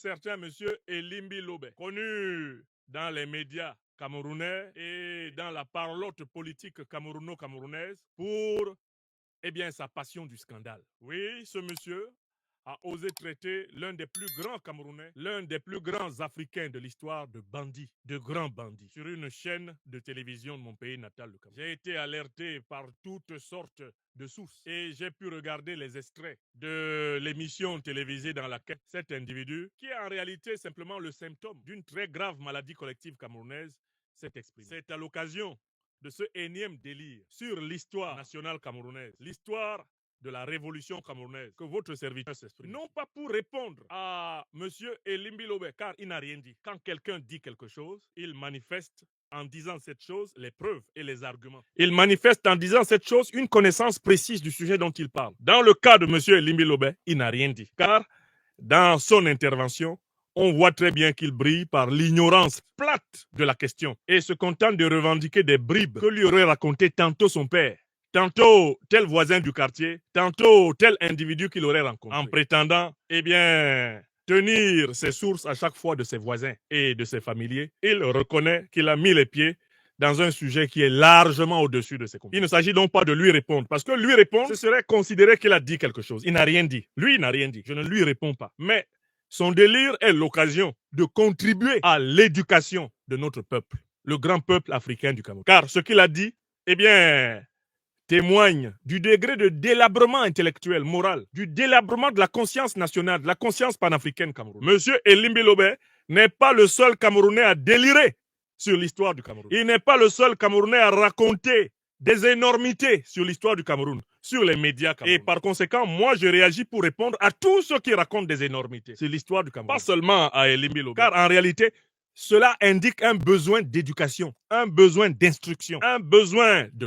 certain monsieur Elimbi Lobé, connu dans les médias camerounais et dans la parlotte politique camerouno-camerounaise pour sa passion du scandale. Oui, ce monsieur a osé traiter l'un des plus grands Camerounais, l'un des plus grands Africains de l'histoire de bandits, de grands bandits, sur une chaîne de télévision de mon pays natal, le Cameroun. J'ai été alerté par toutes sortes de sources et j'ai pu regarder les extraits de l'émission télévisée dans laquelle cet individu, qui est en réalité simplement le symptôme d'une très grave maladie collective camerounaise, s'est exprimé. C'est à l'occasion de ce énième délire sur l'histoire nationale camerounaise, l'histoire de la révolution camerounaise, que votre serviteur s'exprime. Non pas pour répondre à M. Elimbi Lobé, car il n'a rien dit. Quand quelqu'un dit quelque chose, il manifeste en disant cette chose les preuves et les arguments. Il manifeste en disant cette chose une connaissance précise du sujet dont il parle. Dans le cas de M. Elimbi Lobé, il n'a rien dit. Car dans son intervention, on voit très bien qu'il brille par l'ignorance plate de la question et se contente de revendiquer des bribes que lui aurait raconté tantôt son père, tantôt tel voisin du quartier, tantôt tel individu qu'il aurait rencontré, en prétendant, tenir ses sources à chaque fois de ses voisins et de ses familiers. Il reconnaît qu'il a mis les pieds dans un sujet qui est largement au-dessus de ses compétences. Il ne s'agit donc pas de lui répondre, parce que lui répondre, ce serait considérer qu'il a dit quelque chose. Il n'a rien dit. Lui, il n'a rien dit. Je ne lui réponds pas. Mais son délire est l'occasion de contribuer à l'éducation de notre peuple, le grand peuple africain du Cameroun. Car ce qu'il a dit, témoigne du degré de délabrement intellectuel, moral, du délabrement de la conscience nationale, de la conscience panafricaine camerounaise. Monsieur Elimbi Lobé n'est pas le seul Camerounais à délirer sur l'histoire du Cameroun. Il n'est pas le seul Camerounais à raconter des énormités sur l'histoire du Cameroun, sur les médias camerounais. Et par conséquent, moi, je réagis pour répondre à tous ceux qui racontent des énormités sur l'histoire du Cameroun. Pas seulement à Elimbi Lobé. Car en réalité, cela indique un besoin d'éducation, un besoin d'instruction, un besoin de